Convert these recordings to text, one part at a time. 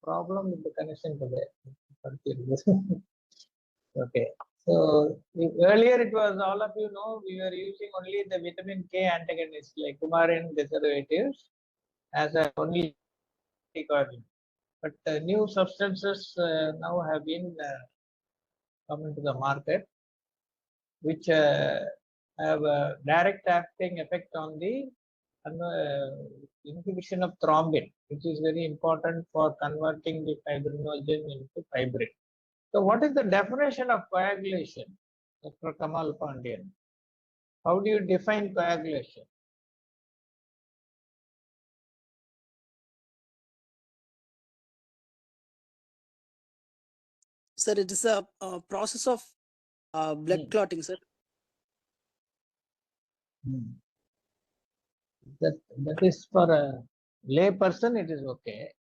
problem with the connection today. Okay. So earlier it was, all of you know, we were using only the vitamin K antagonists like coumarin preservatives as a only coagulant. But new substances now have been come into the market, which have a direct acting effect on the inhibition of thrombin, which is very important for converting the fibrinogen into fibrin. So what is the definition of coagulation, Dr. Kamal Pandian? How do you define coagulation? Sir, it is a process of blood clotting, sir. That is for a lay person, it is okay.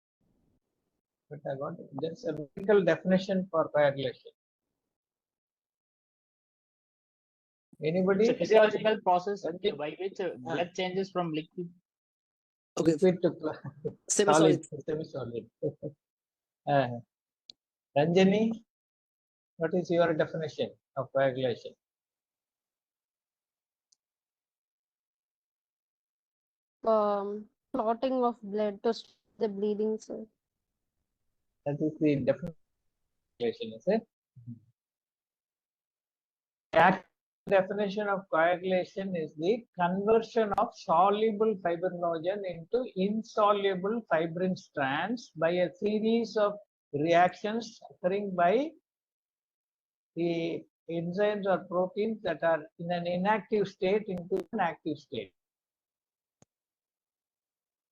But I want there's a medical definition for coagulation. Anybody? It's a physiological process by which blood changes from liquid. Okay. Liquid to Semi-solid. Semi-solid. Ranjani, what is your definition of coagulation? Clotting of blood to stop the bleeding, sir. That is the definition, is it? The definition of coagulation is the conversion of soluble fibrinogen into insoluble fibrin strands by a series of reactions occurring by the enzymes or proteins that are in an inactive state into an active state.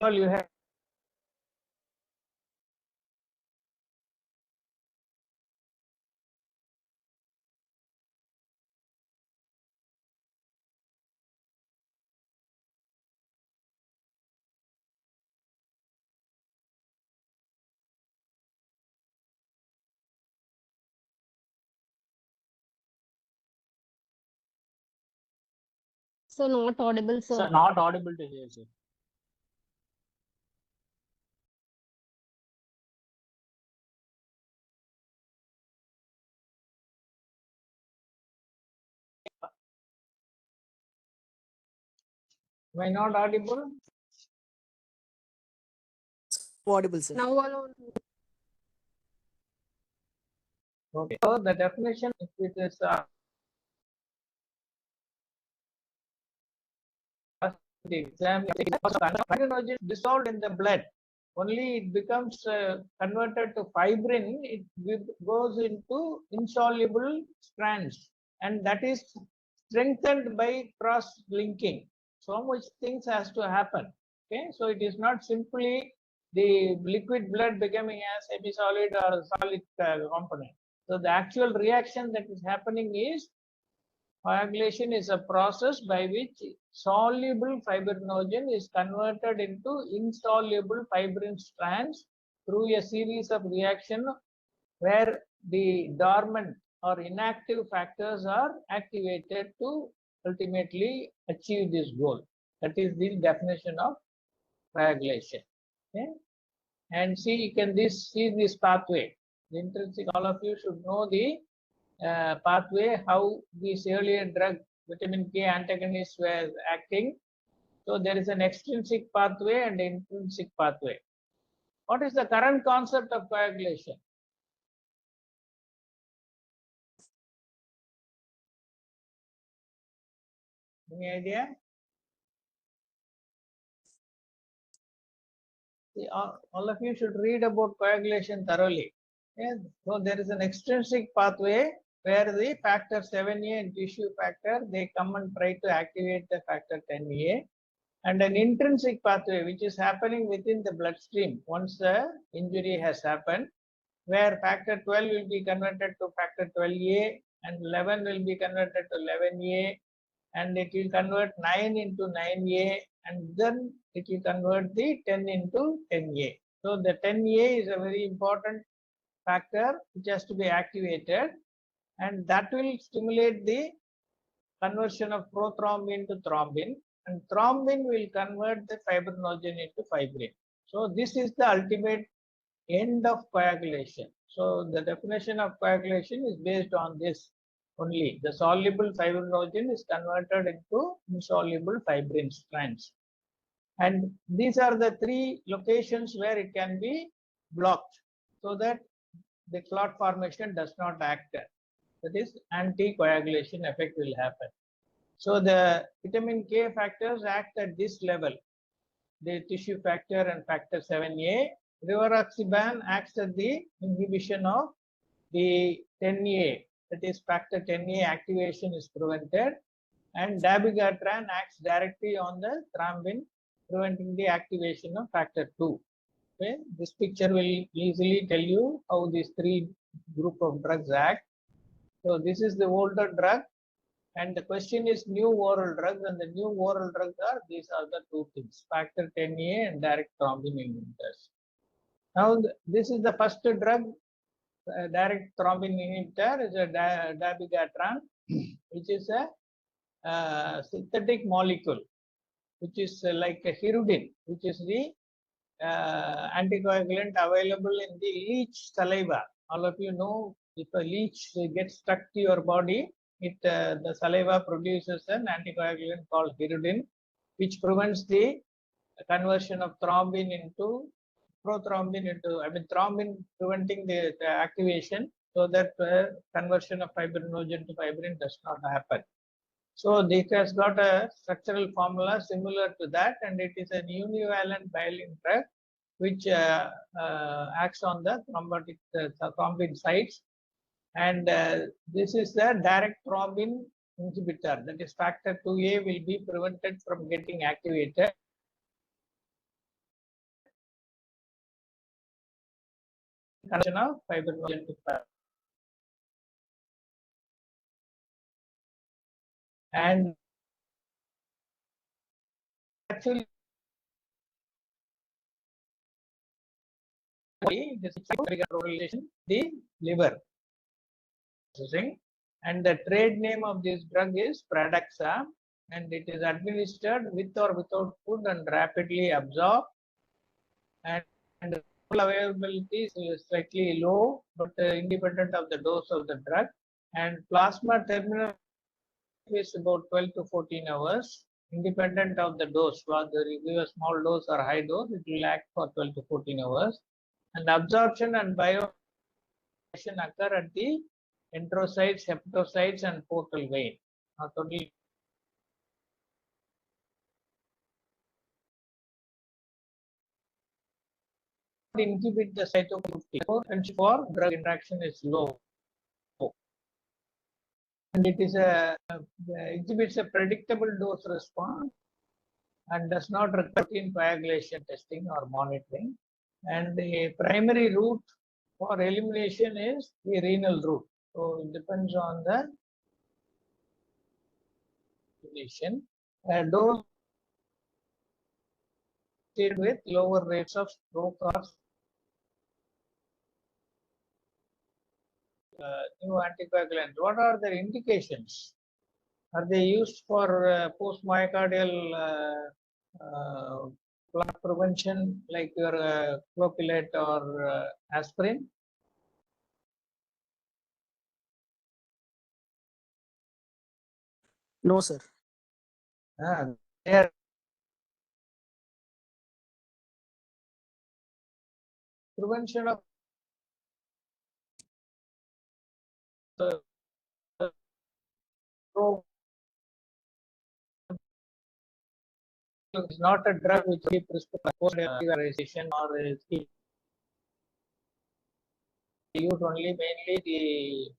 All you have So not audible, sir. So not audible to hear, sir. Am I not audible? Audible, sir. Now alone. Okay. So the definition, if it is the exam, fibrinogen dissolved in the blood. Only it becomes converted to fibrin. It goes into insoluble strands, and that is strengthened by cross-linking. So much things has to happen. Okay, so it is not simply the liquid blood becoming a semi-solid or solid component. So the actual reaction that is happening is coagulation is a process by which soluble fibrinogen is converted into insoluble fibrin strands through a series of reactions where the dormant or inactive factors are activated to ultimately achieve this goal. That is the definition of coagulation. Okay? And see, you can see this pathway. The intrinsic, all of you should know the pathway, how this earlier drug vitamin K antagonist was acting. So there is an extrinsic pathway and intrinsic pathway. What is the current concept of coagulation? Any idea? See, all of you should read about coagulation thoroughly. Yes. So there is an extrinsic pathway where the factor 7A and tissue factor, they come and try to activate the factor 10A, and an intrinsic pathway which is happening within the bloodstream once the injury has happened, where factor 12 will be converted to factor 12A and 11 will be converted to 11A, and it will convert 9 into 9A, and then it will convert the 10 into 10A. So the 10A is a very important factor which has to be activated, and that will stimulate the conversion of prothrombin to thrombin, and thrombin will convert the fibrinogen into fibrin. So this is the ultimate end of coagulation. So the definition of coagulation is based on this only. The soluble fibrinogen is converted into insoluble fibrin strands. And these are the three locations where it can be blocked so that the clot formation does not act. That is, anticoagulation effect will happen. So the vitamin K factors act at this level. The tissue factor and factor 7A. Rivaroxaban acts at the inhibition of the 10A. That is, factor 10A activation is prevented. And dabigatran acts directly on the thrombin, preventing the activation of factor 2. Okay, this picture will easily tell you how these three group of drugs act. So this is the older drug, and the question is new oral drugs, and the new oral drugs are, these are the two things, factor 10A and direct thrombin inhibitors. Now this is the first drug, direct thrombin inhibitor is a dabigatran, which is a synthetic molecule, which is like a hirudin, which is the anticoagulant available in the leech saliva. All of you know, if a leech gets stuck to your body, the saliva produces an anticoagulant called hirudin, which prevents the conversion of thrombin into prothrombin into, thrombin preventing the activation, so that conversion of fibrinogen to fibrin does not happen. So this has got a structural formula similar to that, and it is a univalent bialyl drug which acts on the thrombotic thrombin sites, and this is the direct thrombin inhibitor. That is, factor 2A will be prevented from getting activated. Conversion of fibrinogen to fibrin. And actually this is the liver processing, and the trade name of this drug is Pradaxa, and it is administered with or without food and rapidly absorbed, and availability is slightly low, but independent of the dose of the drug, and plasma terminal is about 12 to 14 hours, independent of the dose. Whether you give a small dose or high dose, it will act for 12 to 14 hours. And absorption and bioaction occur at the enterocytes, hepatocytes, and portal vein. Not only inhibit the cytokine, potential for drug interaction is low, and it is exhibits a predictable dose response and does not require in coagulation testing or monitoring. And the primary route for elimination is the renal route. So it depends on the elimination. Dose with lower rates of stroke or new anticoagulants. What are their indications? Are they used for post-myocardial clot prevention, like your clopilate or aspirin? No, sir. They are prevention of stroke is not a drug which we prescribe for catheterization or is used only mainly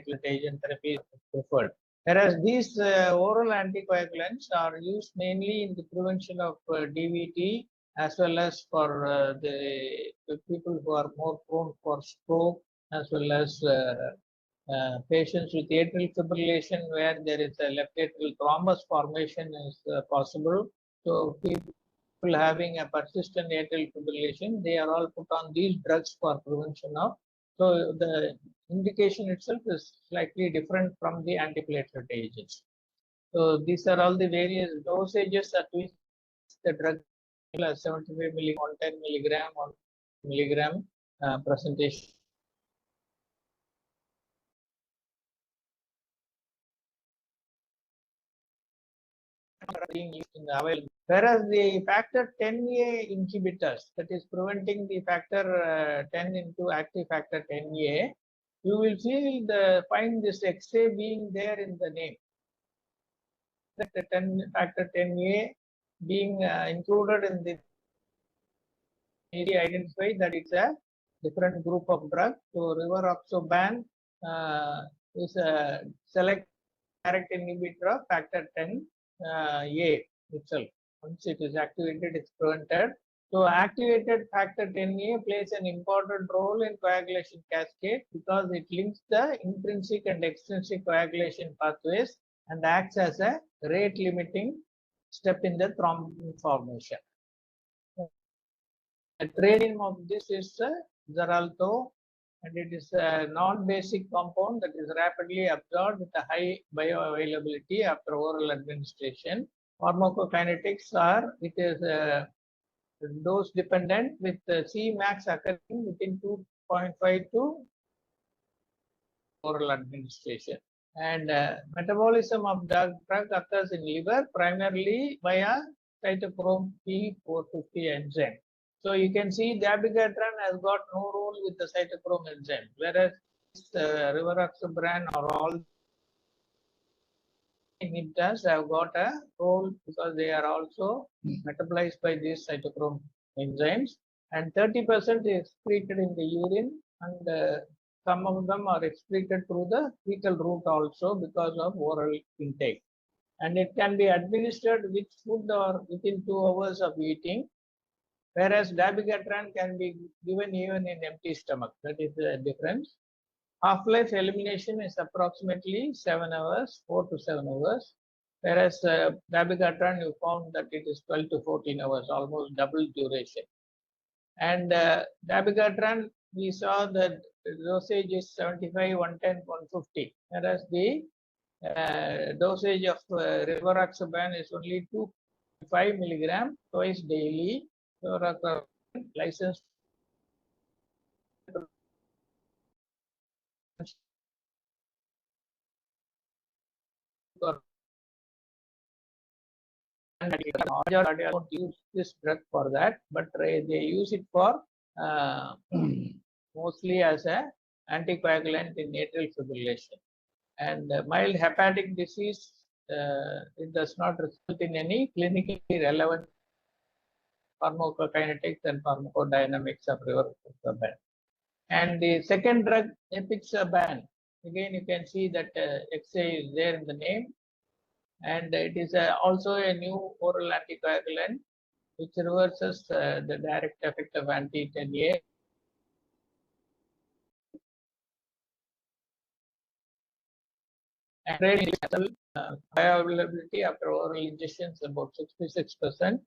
the agent therapy is preferred. Whereas these oral anticoagulants are used mainly in the prevention of DVT, as well as for the people who are more prone for stroke, as well as patients with atrial fibrillation where there is a left atrial thrombus formation is possible. So people having a persistent atrial fibrillation, they are all put on these drugs for prevention of. So the indication itself is slightly different from the antiplatelet agents. So these are all the various dosages at which the drug 75 milligram, 10 milligram, 1 milligram presentation. Being used in the available. Whereas the factor 10A inhibitors, that is preventing the factor 10 into active factor 10A, you will find this XA being there in the name. That the factor 10A being included in the identify that it's a different group of drug. So rivaroxaban is a select direct inhibitor of factor 10 A itself. Once it is activated, it's prevented. So activated factor 10A plays an important role in coagulation cascade because it links the intrinsic and extrinsic coagulation pathways and acts as a rate limiting step in the thrombin formation. The trade name of this is Xarelto, and it is a non-basic compound that is rapidly absorbed with a high bioavailability after oral administration. Pharmacokinetics are, it is dose dependent with Cmax occurring within 2.5 to oral administration. And metabolism of the drug occurs in liver primarily via cytochrome P450 enzyme. So you can see dabigatran has got no role with the cytochrome enzyme, whereas rivaroxaban or all inhibitors have got a role because they are also metabolized by these cytochrome enzymes, and 30% is excreted in the urine, and some of them are excreted through the fecal route also because of oral intake. And it can be administered with food or within 2 hours of eating, whereas dabigatran can be given even in empty stomach. That is the difference. Half-life elimination is approximately 7 hours, 4 to 7 hours, whereas dabigatran you found that it is 12 to 14 hours, almost double duration. And dabigatran, we saw that the dosage is 75, 110, 150, whereas the dosage of rivaroxaban is only 2.5 milligram twice daily. Rivaroxaban licensed don't use this drug for that, but they use it for mostly as a anticoagulant in atrial fibrillation. And mild hepatic disease, it does not result in any clinically relevant pharmacokinetics and pharmacodynamics of rivaroxaban. And the second drug, apixaban, again you can see that XA is there in the name, and it is also a new oral anticoagulant which reverses the direct effect of anti-10A. And bioavailability after oral injection is about 66%.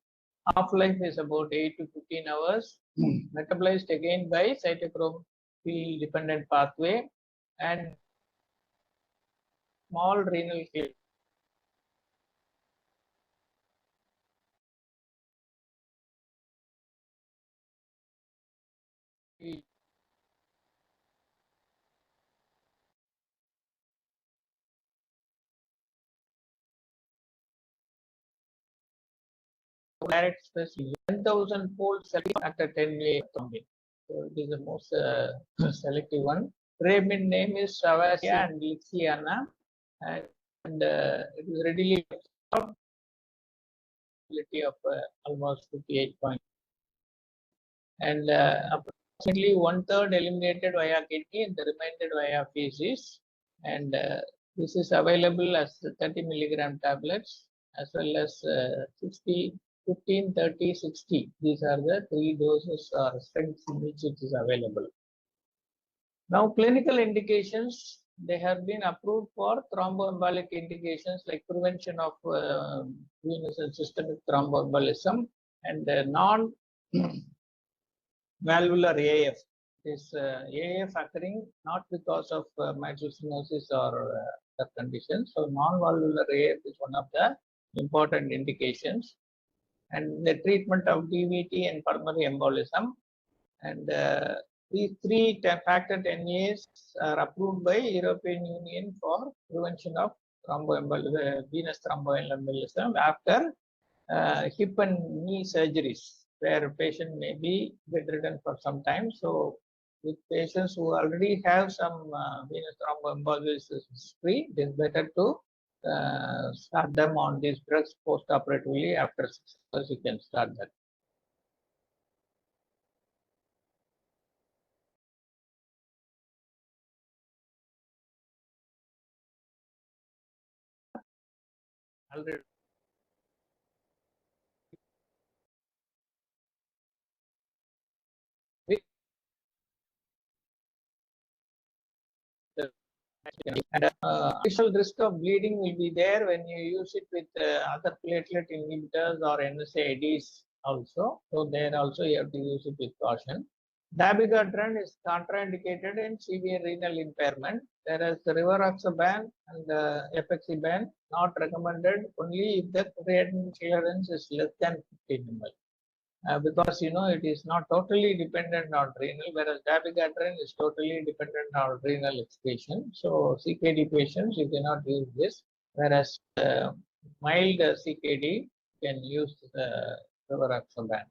Half-life is about 8 to 15 hours. Metabolized again by cytochrome P-dependent pathway, and small renal direct stress 10,000 fold selective after 10A thrombin. So it is the most selective one. Trade name is Savasia and Lixiana, and it is readily absorbed of almost 58 points. And approximately 1/3 eliminated via kidney and the remainder via feces. And this is available as 30 milligram tablets as well as 60, 15, 30, 60. These are the 3 doses or strengths in which it is available. Now, clinical indications, they have been approved for thromboembolic indications like prevention of venous and systemic thromboembolism, and non-valvular AF. This AF occurring not because of mitral stenosis or other conditions. So non-valvular AF is one of the important indications. and the treatment of DVT and pulmonary embolism. And these three factor 10As are approved by European Union for prevention of venous thromboembolism after hip and knee surgeries, where a patient may be bedridden for some time. So with patients who already have some venous thromboembolism history, it is better to start them on these drugs post-operatively. After 6 hours, you can start that. Already and additional risk of bleeding will be there when you use it with other platelet inhibitors or NSAIDs also. So there also you have to use it with caution. Dabigatran is contraindicated in severe renal impairment, whereas the rivaroxaban and epexiban not recommended only if the creatinine clearance is less than 15 ml. Because it is not totally dependent on renal, whereas dabigatran is totally dependent on renal excretion. So CKD patients, you cannot use this, whereas mild CKD can use rivaroxaban.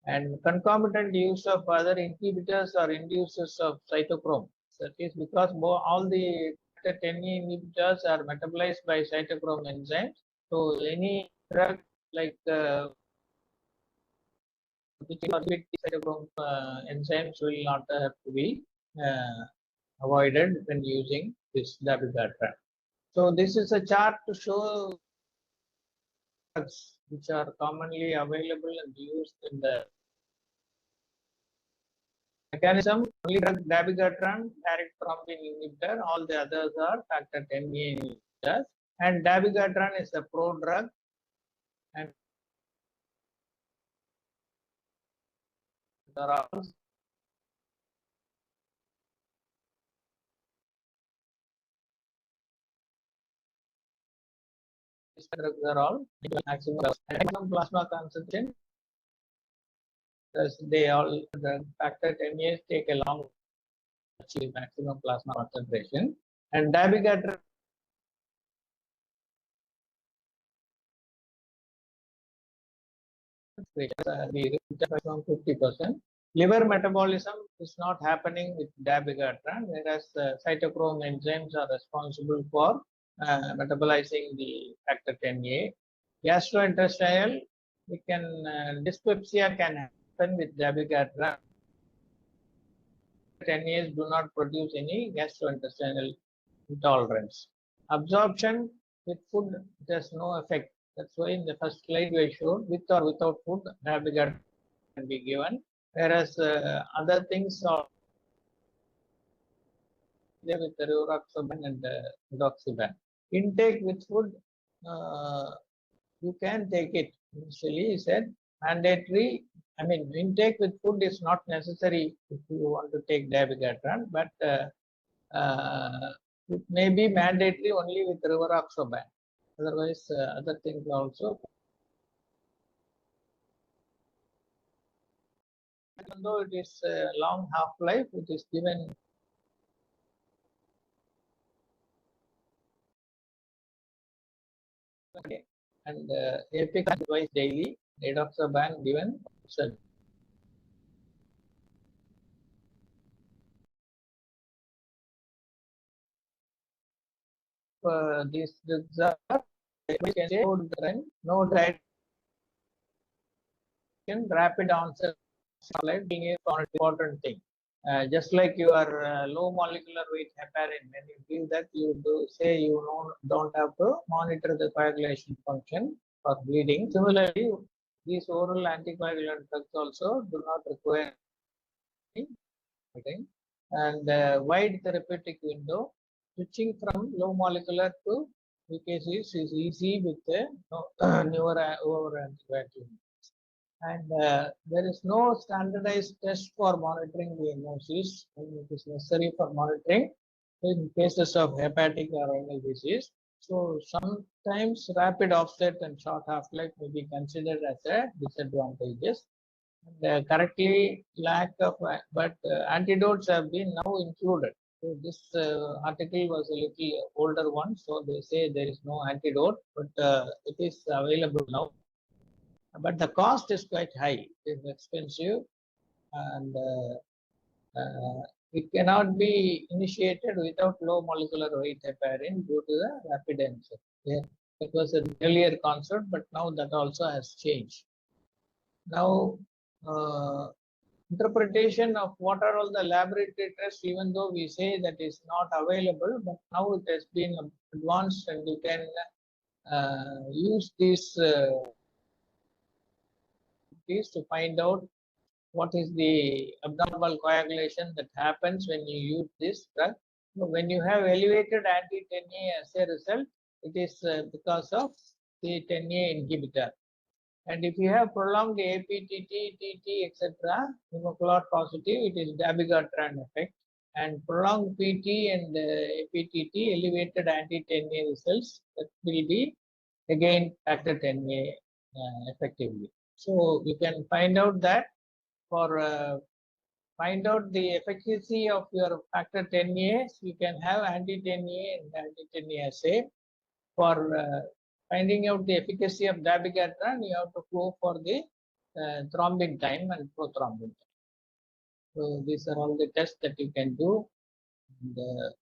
And concomitant use of other inhibitors or inducers of cytochrome. That is because all the 10A inhibitors are metabolized by cytochrome enzymes. So any drug like which inhibit cytochrome enzymes will not have to be avoided when using this dabigatran. So this is a chart to show drugs which are commonly available and used in the mechanism. Only drug dabigatran, direct thrombin inhibitor, all the others are factor 10A inhibitors. And dabigatran is a prodrug, and there are these drugs are all maximum plasma concentration. As they all the factor 10As take a long to achieve maximum plasma concentration, and dabigatran from 50%. Liver metabolism is not happening with dabigatran, whereas cytochrome enzymes are responsible for metabolizing the factor 10A. Gastrointestinal, dyspepsia can happen with dabigatran. 10As do not produce any gastrointestinal intolerance. Absorption with food has no effect. That's why in the first slide we showed with or without food, dabigatran can be given, whereas other things are there with the rivaroxaban and edoxaban. Intake with food, you can take it. Initially, he said mandatory. I mean, intake with food is not necessary if you want to take dabigatran, but it may be mandatory only with rivaroxaban. Otherwise, other things also. Even though it is a long half-life, it is given and epic twice daily. Edoxaban given. So, these drugs are we can say no diet, rapid onset life being an important thing. Just like your low molecular weight heparin, when you give that, you say you don't have to monitor the coagulation function for bleeding. Similarly, these oral anticoagulant drugs also do not require monitoring. And wide therapeutic window, switching from low molecular to VKCs is easy with the newer anticoagulant. And there is no standardized test for monitoring the hemosis, and it is necessary for monitoring in cases of hepatic or renal disease. So sometimes rapid offset and short half-life may be considered as a disadvantages. Correctly lack of, but antidotes have been now included. So this article was a little older one, so they say there is no antidote, but it is available now. But the cost is quite high. It is expensive, and it cannot be initiated without low molecular weight heparin due to the rapid onset. Yeah, it was an earlier concept, but now that also has changed. Now, interpretation of what are all the laboratory tests, even though we say that is not available, but now it has been advanced and you can use these to find out what is the abnormal coagulation that happens when you use this drug. So when you have elevated anti-10A as a result, it is because of the 10A inhibitor. And if you have prolonged APTT, TT, etc., pneumoclot positive, it is dabigatran effect. And prolonged PT and APTT, elevated anti-10A results, that will be again factor 10A effectively. So you can find out that for find out the efficacy of your factor 10A, you can have anti-10A and anti-10A assay. For finding out the efficacy of dabigatran, you have to go for the thrombin time and prothrombin time. So these are all the tests that you can do, and,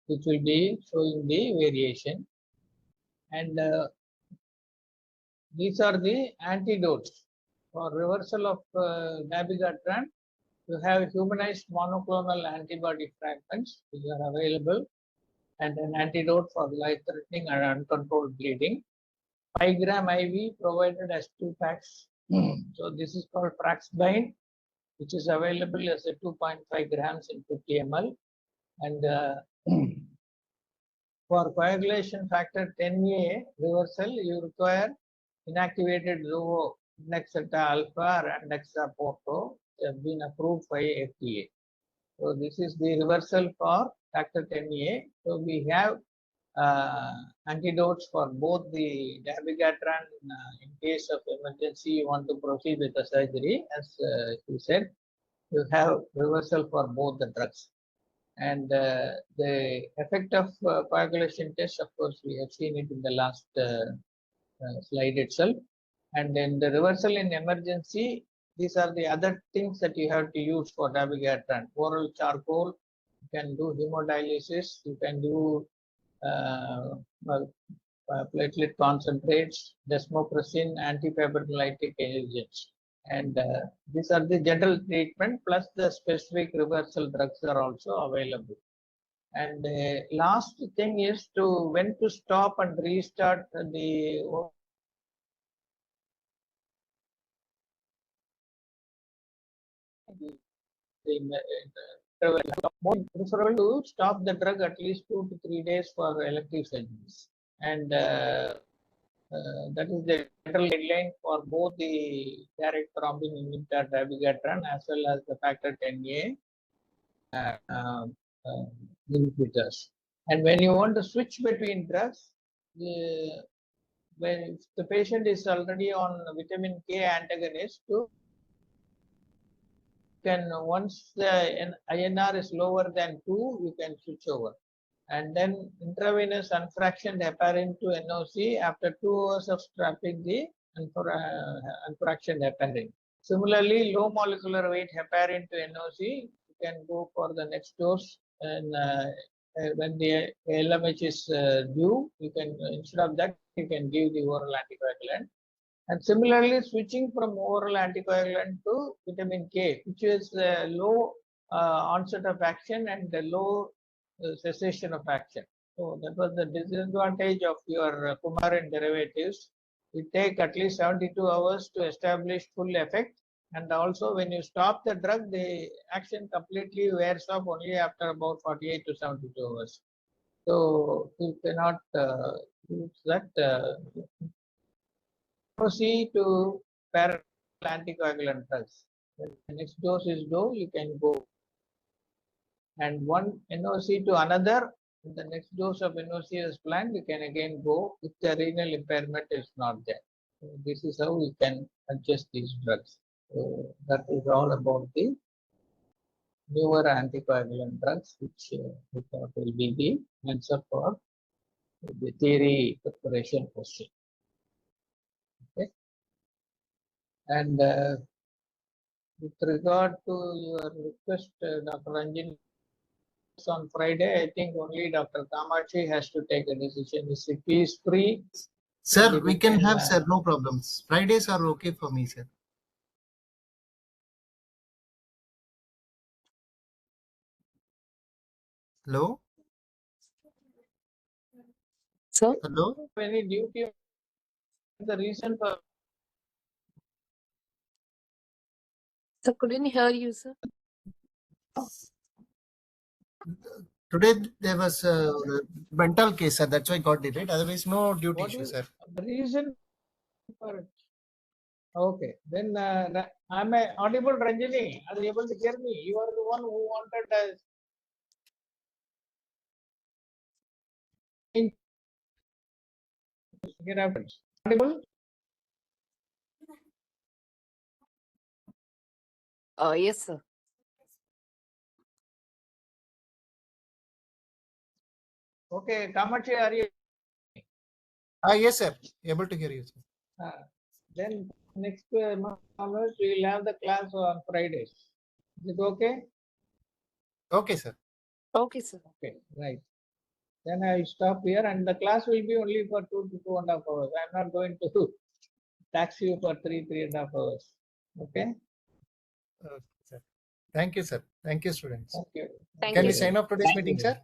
which will be showing the variation. And these are the antidotes for reversal of dabigatran. You have humanized monoclonal antibody fragments, which are available, and an antidote for life-threatening and uncontrolled bleeding. 5 gram IV provided as 2 packs. So this is called Fraxbind, which is available as a 2.5 grams in 50 ml. And for coagulation factor 10A reversal, you require inactivated Zovo, Nexeta alpha, and Nexaporto, have been approved by FDA. So this is the reversal for factor 10A. So we have antidotes for both the dabigatran in case of emergency you want to proceed with the surgery, as you said, you have reversal for both the drugs. And the effect of coagulation test, of course, we have seen it in the last slide itself. And then the reversal in emergency, these are the other things that you have to use for dabigatran. Oral charcoal, you can do hemodialysis, you can do platelet concentrates, desmopressin, antifibrinolytic agents. And these are the general treatment, plus the specific reversal drugs are also available. And last thing is to when to stop and restart the more preferable to stop the drug at least 2 to 3 days for elective surgeries. And that is the general guideline for both the direct thrombin inhibitor dabigatran as well as the factor 10A inhibitors. And when you want to switch between drugs, when the patient is already on vitamin K antagonist, to can once the INR is lower than 2, you can switch over. And then intravenous unfractioned heparin to NOC after 2 hours of strapping the unfractioned heparin. Similarly, low molecular weight heparin to NOC, you can go for the next dose, and when the LMH is due, you can instead of that you can give the oral anticoagulant. And similarly, switching from oral anticoagulant to vitamin K, which is low onset of action and the low cessation of action. So that was the disadvantage of your coumarin derivatives. It take at least 72 hours to establish full effect. And also when you stop the drug, the action completely wears off only after about 48 to 72 hours. So you cannot use that. Proceed to parallel anticoagulant drugs. When the next dose is low, you can go. And one NOC to another, the next dose of NOC is planned, we can again go if the renal impairment is not there. So this is how we can adjust these drugs. So that is all about the newer anticoagulant drugs, which we thought will be the answer for the theory preparation question. Okay. And with regard to your request, Dr. Ranjan, on Friday, I think only Dr. Kamachi has to take a decision. If he is free, Sir, maybe we can have, sir, no problems. Fridays are okay for me, sir. Hello? Sir, Hello? any duty. The reason for sir, couldn't hear you, sir. Today there was a mental case, sir. That's why I got delayed. Otherwise, no duty what issue, is sir. the reason for it? Okay, then am I audible, Ranjini? Are you able to hear me? You are the one who wanted us. Hereafter. Audible? Yes, sir. Okay, Kamachi, are you? Yes, sir. Able to hear you, sir. Then next onwards, we will have the class on Fridays. Is it okay? Okay, sir. Okay, sir. Okay, right. Then I stop here, and the class will be only for 2 to 2.5 hours. I'm not going to tax you for 3.5 hours. Okay. Okay, sir. Thank you, sir. Thank you, students. Thank you. Thank Can you, we sir. sign off today's Thank meeting, you. sir?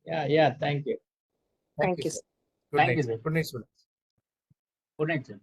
Yeah. Thank you. Thank Thank you, you, sir. sir. Good Thank night. you, sir. Good night, students. Good night, sir.